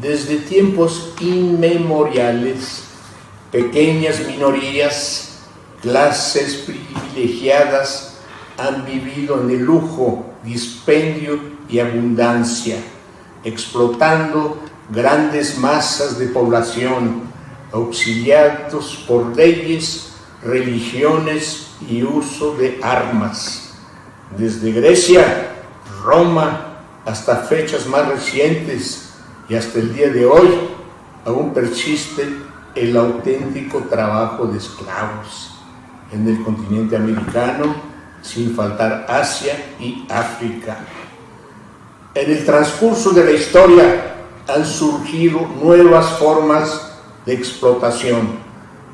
Desde tiempos inmemoriales, pequeñas minorías, clases privilegiadas han vivido en el lujo, dispendio y abundancia, explotando grandes masas de población, auxiliados por leyes, religiones y uso de armas. Desde Grecia, Roma, hasta fechas más recientes y hasta el día de hoy, aún persiste el auténtico trabajo de esclavos en el continente americano, sin faltar Asia y África. En el transcurso de la historia han surgido nuevas formas de explotación,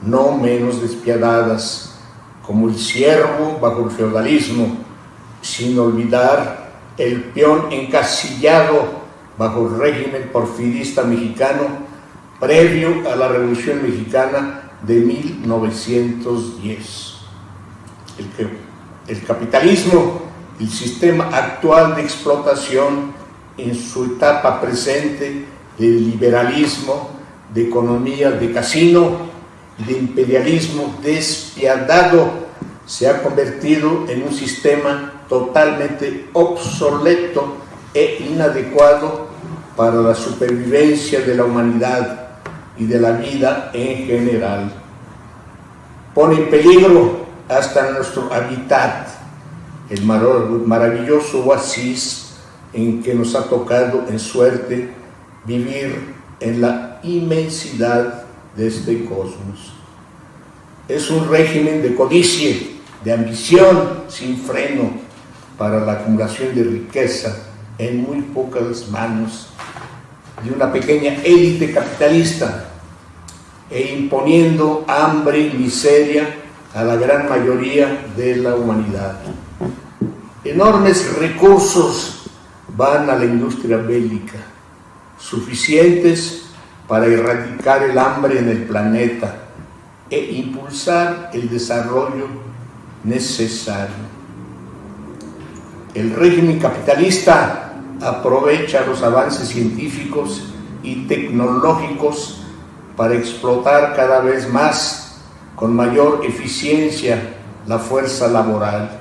no menos despiadadas, como el siervo bajo el feudalismo, sin olvidar el peón encasillado bajo el régimen porfirista mexicano previo a la Revolución Mexicana de 1910. El capitalismo, el sistema actual de explotación en su etapa presente de liberalismo, de economía de casino, de imperialismo despiadado, se ha convertido en un sistema totalmente obsoleto e inadecuado para la supervivencia de la humanidad y de la vida en general. Pone en peligro hasta nuestro hábitat, el maravilloso oasis en que nos ha tocado en suerte vivir en la inmensidad de este cosmos. Es un régimen de codicia, de ambición sin freno para la acumulación de riqueza en muy pocas manos de una pequeña élite capitalista e imponiendo hambre y miseria a la gran mayoría de la humanidad. Enormes recursos van a la industria bélica, suficientes para erradicar el hambre en el planeta e impulsar el desarrollo necesario. El régimen capitalista aprovecha los avances científicos y tecnológicos para explotar cada vez más, con mayor eficiencia, la fuerza laboral,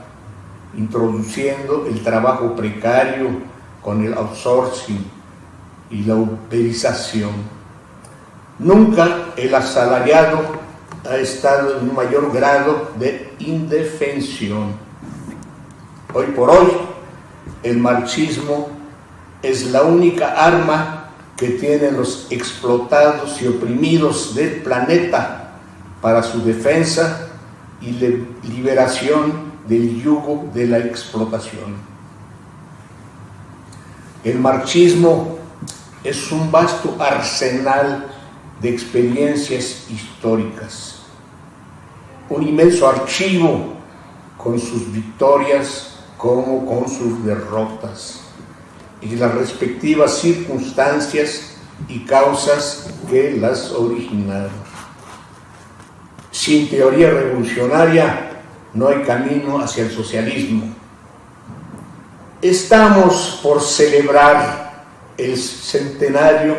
introduciendo el trabajo precario con el outsourcing y la uberización. Nunca el asalariado ha estado en un mayor grado de indefensión. Hoy por hoy, el marxismo es la única arma que tienen los explotados y oprimidos del planeta para su defensa y liberación del yugo de la explotación. El marxismo es un vasto arsenal de experiencias históricas, un inmenso archivo con sus victorias como con sus derrotas y las respectivas circunstancias y causas que las originaron. Sin teoría revolucionaria no hay camino hacia el socialismo. Estamos por celebrar el centenario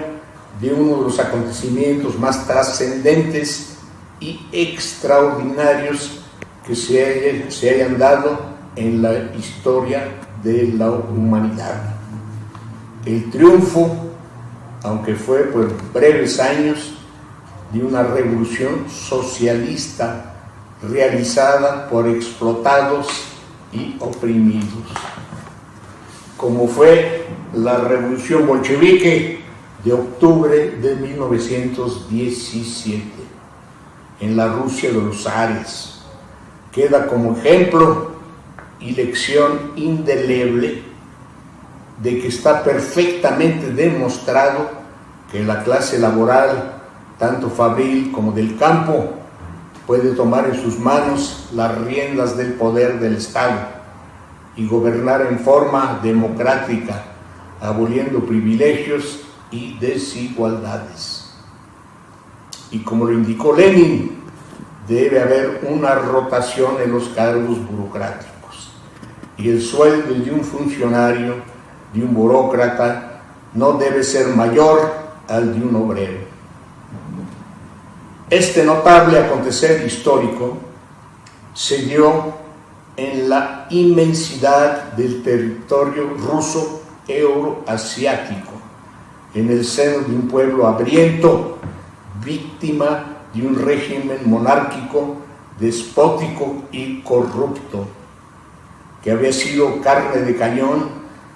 de uno de los acontecimientos más trascendentes y extraordinarios que se hayan dado en la historia de la humanidad. El triunfo, aunque fue por breves años, de una revolución socialista realizada por explotados y oprimidos, como fue la revolución bolchevique de octubre de 1917 en la Rusia de los zares. Queda como ejemplo y lección indeleble de que está perfectamente demostrado que la clase laboral, tanto fabril como del campo, puede tomar en sus manos las riendas del poder del Estado y gobernar en forma democrática, aboliendo privilegios y desigualdades. Y como lo indicó Lenin, debe haber una rotación en los cargos burocráticos y el sueldo de un funcionario, de un burócrata, no debe ser mayor al de un obrero. Este notable acontecer histórico se dio en la inmensidad del territorio ruso euroasiático, en el seno de un pueblo hambriento, víctima de un régimen monárquico, despótico y corrupto, que había sido carne de cañón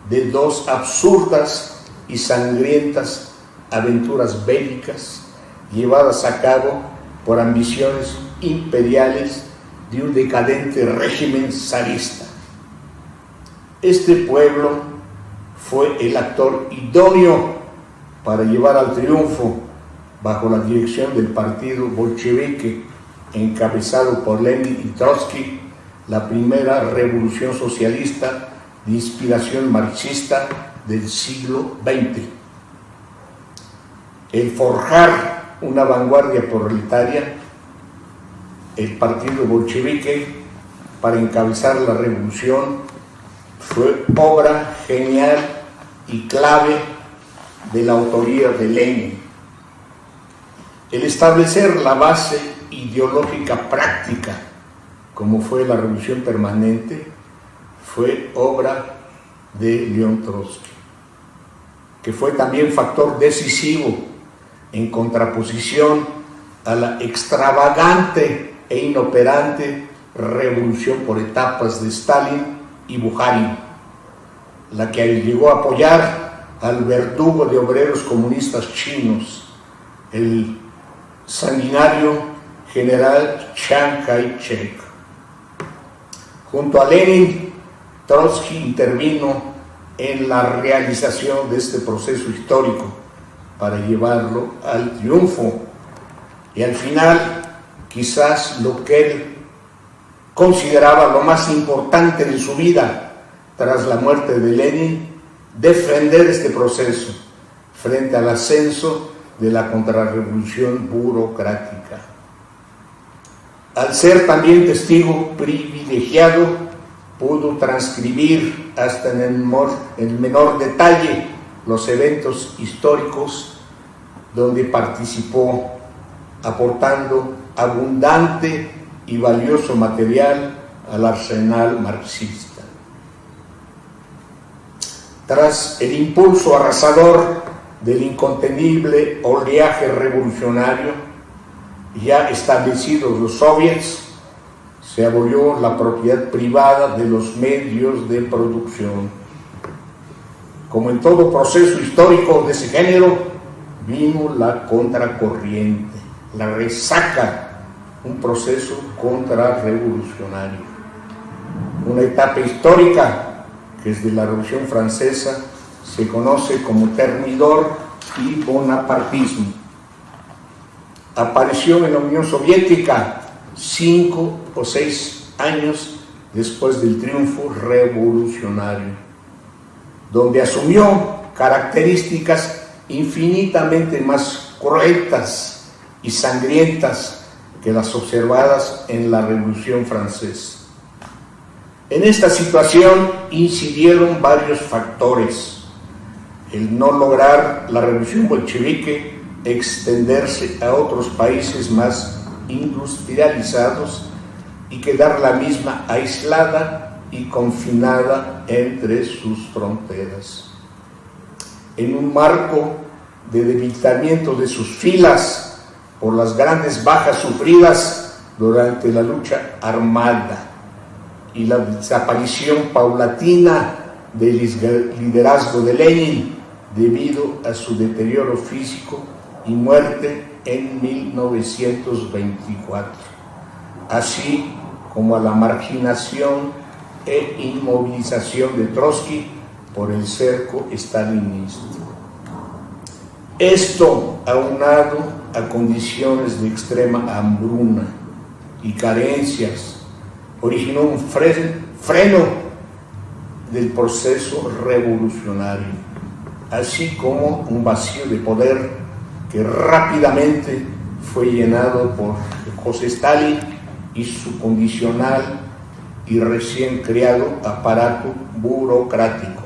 de dos absurdas y sangrientas aventuras bélicas llevadas a cabo por ambiciones imperiales de un decadente régimen zarista. Este pueblo fue el actor idóneo para llevar al triunfo, bajo la dirección del partido bolchevique encabezado por Lenin y Trotsky, la primera revolución socialista de inspiración marxista del siglo XX. El forjar una vanguardia proletaria, el partido bolchevique, para encabezar la revolución, fue obra genial y clave de la autoría de Lenin. El establecer la base ideológica práctica, como fue la revolución permanente, fue obra de León Trotsky, que fue también factor decisivo en contraposición a la extravagante e inoperante revolución por etapas de Stalin y Bukharin, la que llegó a apoyar al verdugo de obreros comunistas chinos, el sanguinario general Chiang Kai-shek. Junto a Lenin, Trotsky intervino en la realización de este proceso histórico para llevarlo al triunfo y al final, quizás lo que él consideraba lo más importante de su vida tras la muerte de Lenin, defender este proceso frente al ascenso de la contrarrevolución burocrática. Al ser también testigo privilegiado, pudo transcribir hasta en el menor detalle los eventos históricos donde participó, aportando abundante y valioso material al arsenal marxista. Tras el impulso arrasador del incontenible oleaje revolucionario, ya establecidos los soviets, se abolió la propiedad privada de los medios de producción. Como en todo proceso histórico de ese género, vino la contracorriente, la resaca, un proceso contrarrevolucionario. Una etapa histórica que desde la Revolución Francesa se conoce como Thermidor y bonapartismo. Apareció en la Unión Soviética 5 o 6 años después del triunfo revolucionario, donde asumió características infinitamente más cruentas y sangrientas que las observadas en la Revolución Francesa. En esta situación incidieron varios factores: el no lograr la revolución bolchevique extenderse a otros países más industrializados y quedar la misma aislada y confinada entre sus fronteras. En un marco de debilitamiento de sus filas por las grandes bajas sufridas durante la lucha armada y la desaparición paulatina del liderazgo de Lenin debido a su deterioro físico y muerte en 1924, así como a la marginación e inmovilización de Trotsky por el cerco stalinista. Esto, aunado a condiciones de extrema hambruna y carencias, originó un freno del proceso revolucionario, así como un vacío de poder que rápidamente fue llenado por José Stalin y su condicional y recién creado aparato burocrático.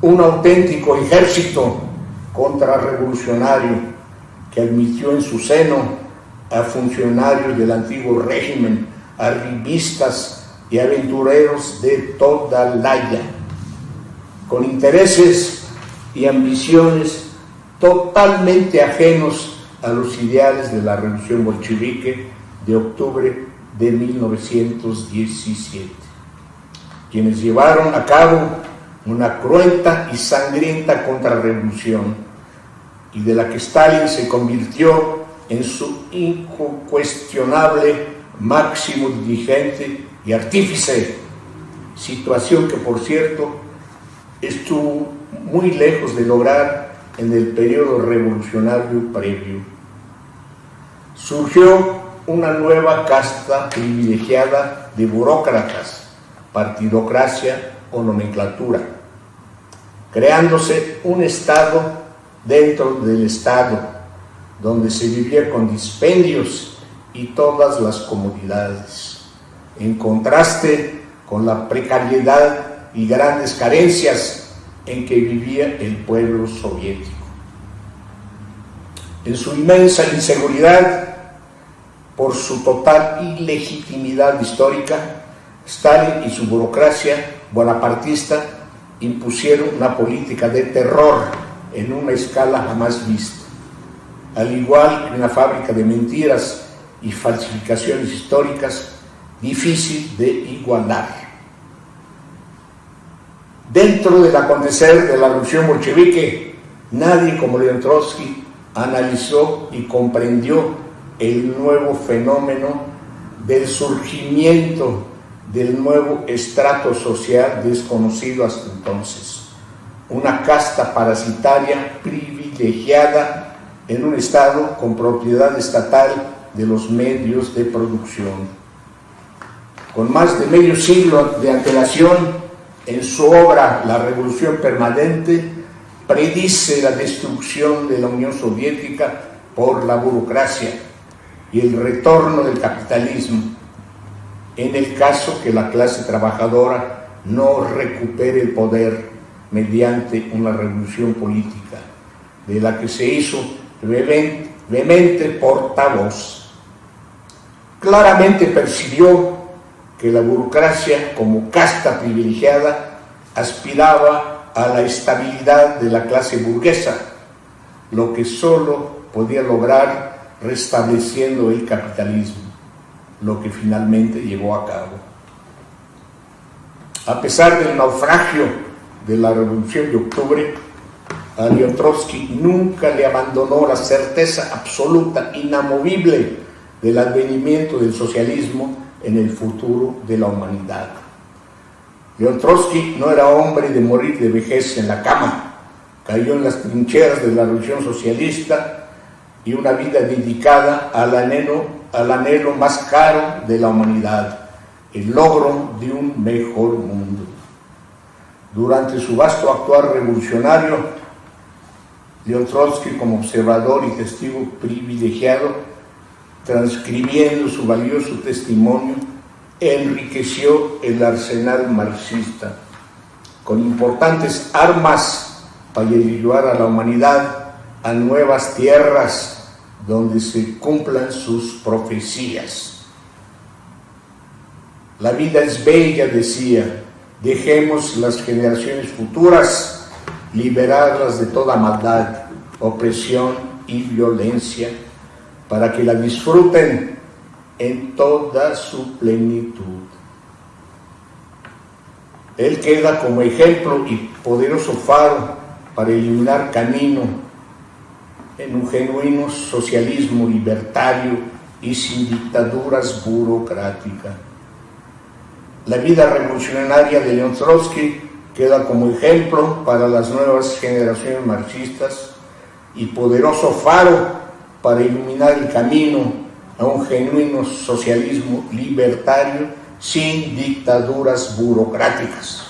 Un auténtico ejército contrarrevolucionario que admitió en su seno a funcionarios del antiguo régimen, arribistas y aventureros de toda laya, con intereses y ambiciones totalmente ajenos a los ideales de la revolución bolchevique de octubre de 1917, quienes llevaron a cabo una cruenta y sangrienta contrarrevolución, y de la que Stalin se convirtió en su incuestionable máximo dirigente y artífice, situación que, por cierto, estuvo muy lejos de lograr en el periodo revolucionario previo. Surgió una nueva casta privilegiada de burócratas, partidocracia o nomenclatura, creándose un Estado dentro del Estado, donde se vivía con dispendios y todas las comodidades, en contraste con la precariedad y grandes carencias en que vivía el pueblo soviético. En su inmensa inseguridad por su total ilegitimidad histórica, Stalin y su burocracia bonapartista impusieron una política de terror en una escala jamás vista, al igual que una fábrica de mentiras y falsificaciones históricas difícil de igualar. Dentro del acontecer de la revolución bolchevique, nadie como León Trotsky analizó y comprendió el nuevo fenómeno del surgimiento del nuevo estrato social desconocido hasta entonces, una casta parasitaria privilegiada en un Estado con propiedad estatal de los medios de producción. Con más de medio siglo de antelación, en su obra La Revolución Permanente, predice la destrucción de la Unión Soviética por la burocracia y el retorno del capitalismo, en el caso que la clase trabajadora no recupere el poder mediante una revolución política, de la que se hizo vehemente portavoz. Claramente percibió que la burocracia, como casta privilegiada, aspiraba a la estabilidad de la clase burguesa, lo que solo podía lograr restableciendo el capitalismo, lo que finalmente llevó a cabo. A pesar del naufragio de la Revolución de Octubre, a León Trotsky nunca le abandonó la certeza absoluta, inamovible, del advenimiento del socialismo en el futuro de la humanidad. León Trotsky no era hombre de morir de vejez en la cama, cayó en las trincheras de la revolución socialista y una vida dedicada al anhelo más caro de la humanidad, el logro de un mejor mundo. Durante su vasto actuar revolucionario, León Trotsky, como observador y testigo privilegiado, transcribiendo su valioso testimonio, enriqueció el arsenal marxista con importantes armas para llevar a la humanidad a nuevas tierras donde se cumplan sus profecías. La vida es bella, decía, dejemos las generaciones futuras liberarlas de toda maldad, opresión y violencia, para que la disfruten en toda su plenitud. Él queda como ejemplo y poderoso faro para iluminar camino en un genuino socialismo libertario y sin dictaduras burocráticas. La vida revolucionaria de León Trotsky queda como ejemplo para las nuevas generaciones marxistas y poderoso faro para iluminar el camino a un genuino socialismo libertario sin dictaduras burocráticas.